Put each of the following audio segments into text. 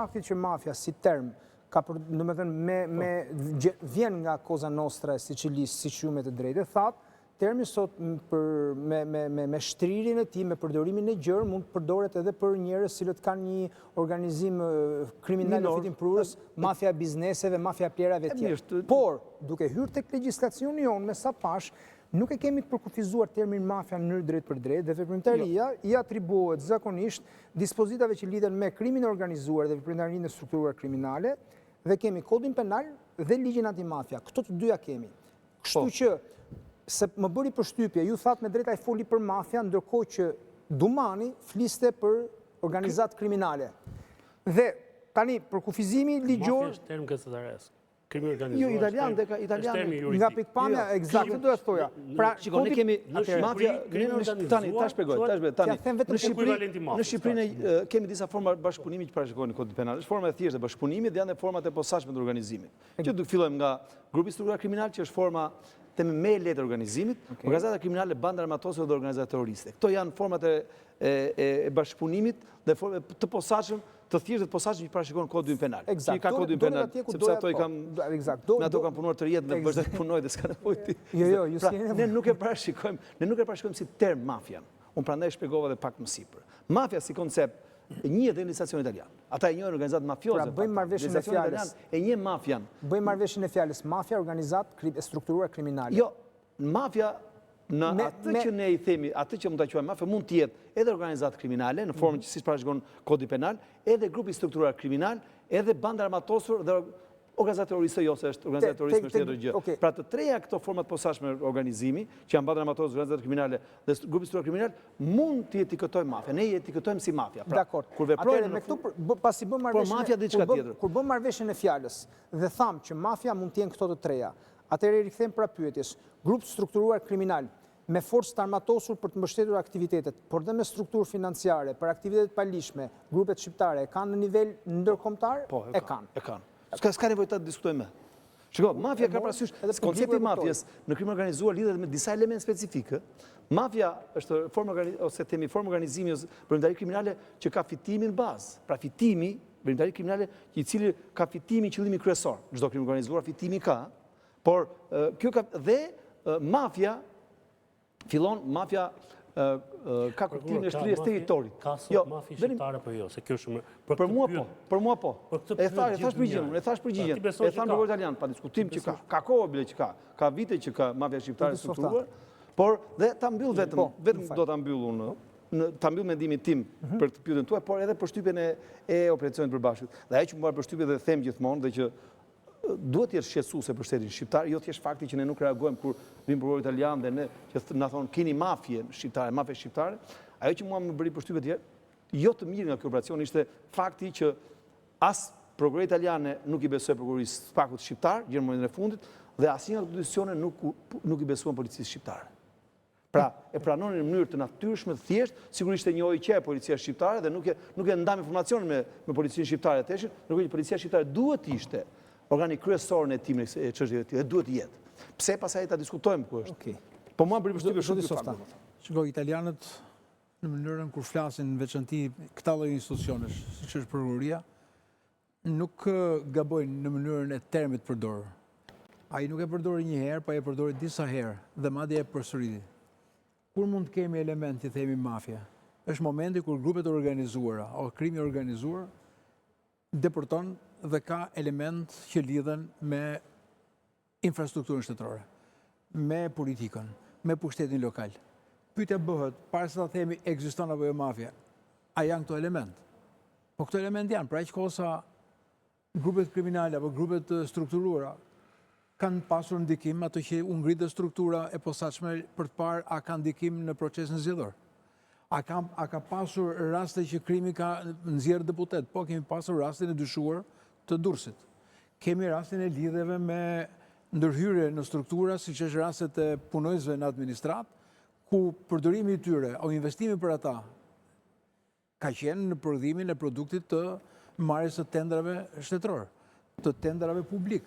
Fakti që mafja si term ka vjen nga Cosa Nostra e Sicilisë, si qumet e drejtë, thatë, termi sot me shtrirjen e tij, me përdorimin e gjerë, mund të përdoret edhe për njerëz cilët kanë një organizim kriminal në fitim prurës, mafia bizneseve, mafia plerave tjerë. Por, duke hyrë tek legjislacioni jonë me sa pash, nuk e kemi të përkufizuar termin mafia në mënyrë drejt për drejt, dhe veprimtaria i atribuohet zakonisht dispozitave që lidhen me krimin e organizuar dhe veprimtarinë e strukturuar kriminale, dhe kemi kodin penal dhe ligjin antimafia. Këto të dyja kemi. Kështu që, se më bëri përshtypje, ju thatë me drejt ai foli për mafia, ndërkohë që Dumani fliste për organizat kriminale. Dhe, tani, përkufizimi ligjor... Mafia është term gazetaresk. Krimi organizuar. Jo, italian, nga pikpamja, eksakt, do të thoja. Pra, shiko, ne kemi mafia, tani, ta shpjegoj, në Shqipërinë kemi disa forma bashkëpunimi që parashikohen në kodin penal. Është forma e thjeshtë e bashkëpunimit dhe janë format e posaçme të organizimit. Që fillojmë nga grupi strukturar kriminal, që është forma temi me lehtë e organizimit, organizata kriminale, banda armatose dhe organizata terroriste. Këto janë format e bashkëpunimit dhe të posaçëm, të thjeshtë të posaçëm që parashikon kodin penal. Që i ka kodin penal, sepse ato i kam me ato kam punuar të rjetë dhe vazhdoj të punoj dhe s'ka nevojë. Jo, ne nuk e parashikojmë si term mafian. Unë prandaj shpjegova edhe pak më sipër. Mafia si koncept njihet në legislacionin italian. Ata e njohin organizatë mafioze. Pra, bëjmë marrëveshjen e fjalës. E njeh mafian. Bëjmë marrëveshjen e fjalës mafia, organizatë e strukturuar kriminale. Jo, mafia në atë që ne i themi, atë që mund ta quajmë mafia, mund të jetë edhe organizatë kriminale në formën që siç parashikon kodi penal, edhe grupi strukturar kriminal, edhe banda armatosur dhe organizatë terroriste, jo se është organizatë terroriste është tjetër gjë. Pra të treja këto format posaçme organizimi, që janë banda armatosur, organizatë kriminale dhe grupi strukturar kriminal, mund të etiketojmë mafia. Ne i etiketojmë si mafia. Pra, kur veprojnë me këtu pasi bëm marrëveshjen e fjalës dhe tham që mafia mund të jenë këto të treja, atëherë rikthejmë pra pyetjes. Grup strukturuar kriminal me forcë të armatosur për të mbështetur aktivitetet, por dhe me strukturë financiare për aktivitetet palishme, grupet shqiptare, e kanë në nivel ndërkombëtar? Po, e kanë. S'ka nevojë ta diskutojmë. Shiko, mafia ka parasysh, koncepti i mafjes në krim organizuar lidhet me disa elementë specifike. Mafia është formë organizimi ose veprimtari kriminale që ka fitimin bazë. Pra fitimi, veprimtari kriminale i cili ka fitimin qëllimi kryesor. Çdo krim organizuar fitimi ka, por kjo ka dhe mafia ka kuptimin e shtrirjes territorit. Ka sot mafi shqiptare për jo, se kjo shumë... Për mua po. E thash përgjigjen. E thash në rrugë italian, pa diskutim që ka kohë bile që ka vite që ka mafia shqiptare strukturuar, por dhe ta mbyll vetëm do ta mbyll unë, ta mbyll mendimin tim për të pyetjen tuaj, por edhe përshtypjen e operacionit përbashkët. Dhe ajo që më bën përshtypje dhe them gjithmonë dhe që duhet të jetë shqetësuese për shtetin shqiptar, jo thjesht fakti që ne nuk reagojmë kur vim prokurori italian dhe ne që na thonë keni mafie shqiptare, mafie shqiptare, ajo që mua më bëri përshtypje tjetër, jo të mirë nga ky operacion ishte fakti që as prokurori italiane nuk i besoi prokurorisë Spakut shqiptar, Gjermaninë e fundit, dhe asnjë nga institucione nuk i besuan policisë shqiptare. Pra, e pranonin në mënyrë të natyrshme, të thjeshtë, sigurisht e njohej që policia shqiptare dhe nuk e ndam informacionin me policinë shqiptare të teshin, ndërkohë që policia shqiptare duhet të ishte organi kryesor në hetimin e çështjeve të tilla, duhet të jetë. Pse pastaj ta diskutojmë ku është. Po mua bëri përshtypje shumë softa. Shikoj, italianët në mënyrën kur flasin në veçanti këta lloj institucionesh, siç është prokuroria, nuk gabojnë në mënyrën e termit përdorur. Ai nuk e përdori një herë, po e përdori disa herë dhe madje e përsëriti. Kur mund të kemi elementi, themi mafia, është momenti kur grupet organizuara o krimi organizuar deporton dhe ka element që lidhen me infrastrukturën shtetërore, me politikën, me pushtetin lokal. Pyetja bëhet, para se ta themi ekziston apo jo mafia, a janë këto element? Po këto element janë, pra aq kohë sa grupet kriminale apo grupet strukturuara kanë pasur ndikim ato që u ngritë struktura e posaçme për të parë a ka ndikim në procesin zgjedhor. A ka pasur raste që krimi ka nxjerrë deputet? Po, kemi pasur rastin e dyshuar të Durrësit. Kemi rastin e lidhjeve me ndërhyrje në struktura, siç është rastet e punojësve në administrat, ku përdorimi i tyre o investimi për ata ka qenë në prodhimin e produktit të marrjes së tendrave shtetëror, të tendrave publik.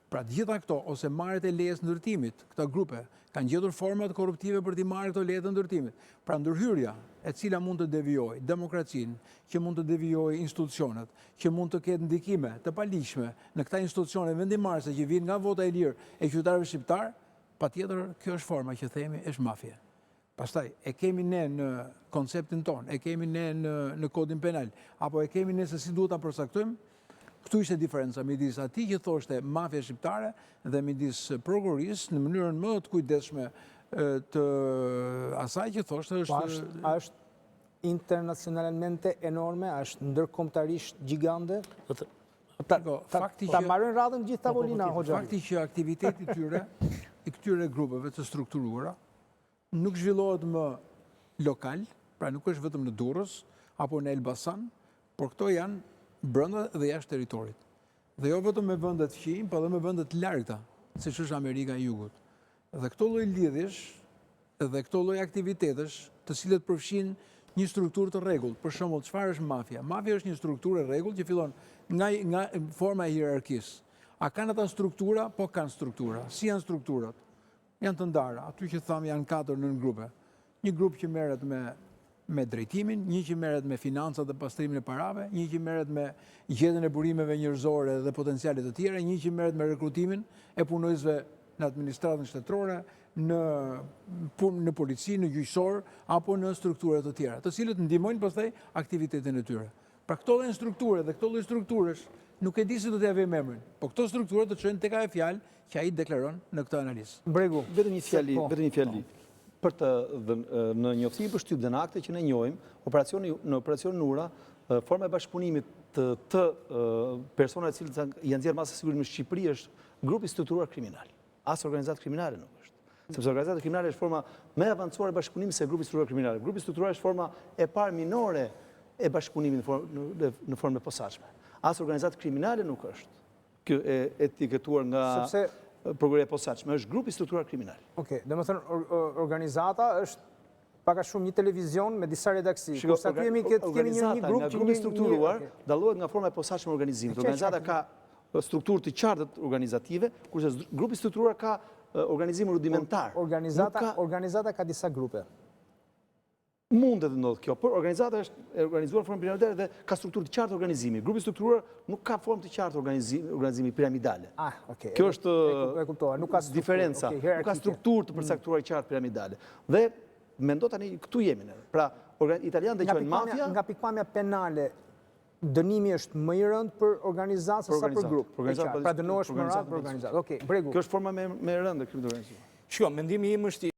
Pra të gjitha këto, ose marrjet e lejes ndërtimit, këta grupe, kanë gjetur format korruptive për t'i marrë këto leje të ndërtimit. Pra ndërhyrja, e cila mund të devijojë demokracinë, që mund të devijojë institucionet, që mund të ketë ndikime të paligjshme në këta institucione vendimarrëse që vijnë nga vota e lirë e qytetarëve shqiptar, patjetër kjo është forma që themi është mafje. Pastaj, e kemi ne në konceptin ton, e kemi ne në kodin penal, apo e kemi ne se si duhet ta përcaktojmë. Këtu ishte diferenca midis atij që thoshte mafia shqiptare dhe midis prokurorisë në mënyrën më të kujdesshme të asaj që thoshte është internacionalmente enorme, është ndërkombëtarisht gjigande. Ta marrën radhën gjithë tavolina, hoxha. Fakti që aktiviteti tyre i këtyre grupeve të strukturuara nuk zhvillohet më lokal, pra nuk është vetëm në Durrës apo në Elbasan, por këto janë brenda dhe jashtë territorit. Dhe jo vetëm me vendet fqinj, por edhe me vendet largëta, siç është Amerika e Jugut. Dhe këto lloj lidhjesh dhe këto lloj aktivitetesh, të cilët përfshin një strukturë të rregullt. Për shembull, çfarë është mafia? Mafia është një strukturë e rregullt që fillon nga forma e hierarkisë. A kanë ata struktura? Po kanë struktura. Si janë strukturat? Janë të ndara. Aty që thamë janë 4 nën grupe. Një grup që merret me drejtimin, një që merret me financat dhe pastrimin e parave, një që merret me gjetjen e burimeve njerëzore dhe potenciale të tjera, një që merret me rekrutimin e punojësve në administratën shtetërore, në polici, në gjyqësor apo në struktura të tjera, të cilët ndihmojnë pastaj aktivitetin e tyre. Pra këto lloj strukture dhe këto lloj strukturësh nuk e di si do t'ia vëmë emrin, po këto struktura të çojnë tek ajo fjalë që ai deklaron në këtë analizë. Bregu, vetëm një fjali. Për të në njoftësi për shtyp dhe në akte që ne njohim, në operacionin Ura, forma e bashkëpunimit të personave të cilët janë nxjerrë masë sigurisht në Shqipëri është grupi strukturuar kriminal. As organizatë kriminale nuk është. Sepse organizatë kriminale është forma më e avancuar e bashkëpunimit se grupi strukturuar kriminal. Grupi strukturuar është forma e parë minore e bashkëpunimit në formë të posaçme. As organizatë kriminale nuk është. Kjo e etiketuar nga prokuroria e posaçme, është grupi strukturar kriminal. Okej, domethënë organizata është pak a shumë një televizion me disa redaksi. Kurse aty kemi një grup që grupi strukturuar dallohet nga forma e posaçme organizimit. Organizata ka strukturë të qartë organizative, kurse grupi strukturuar ka organizim rudimentar. Organizata ka disa grupe. Mundet të ndodhë kjo, por organizata është organizuar në formë piramidale dhe ka strukturë të qartë organizimi. Grupi strukturuar nuk ka formë të qartë organizimi piramidale. Kjo është diferenca. Nuk ka strukturë të përcaktuar i qartë piramidale. Dhe mendo tani këtu jemi ne. Pra, italianë dhe qojnë mafia... Nga pikpamja penale, dënimi është më i rëndë për organizatë se sa për grupë. Pra dënohesh më radhë për organizatë. Okej, Bregu. Kjo është forma më e rëndë e krimit organizuar. Shko, mendimi im është